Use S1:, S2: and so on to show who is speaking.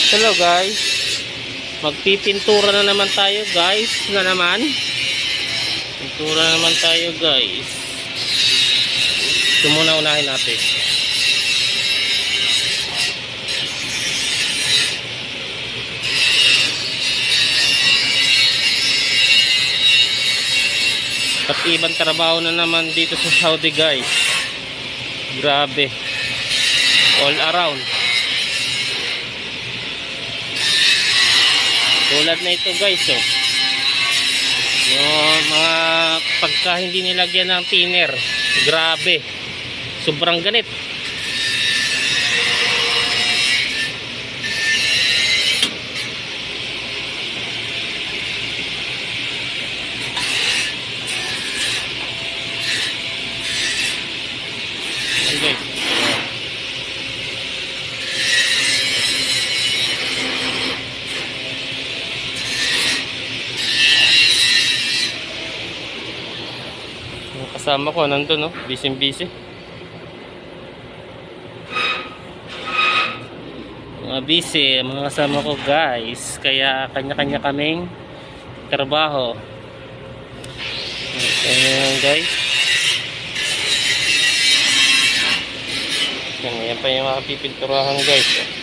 S1: Hello guys, magpipintura na naman tayo guys, pintura na naman tayo guys. Ito muna unahin natin. At ibang trabaho na naman dito sa Saudi guys. Grabe, all around. Tulad na ito guys, oh. Yung mga pagka hindi nilagyan ng thinner, grabe, sobrang ganit. Okay. Kasama ko nandun, no? Busy. Mga busy, mga kasama ko guys. Kaya kanya-kanya kaming trabaho. Ayan guys. Yan pa yung mga pipinturahan guys.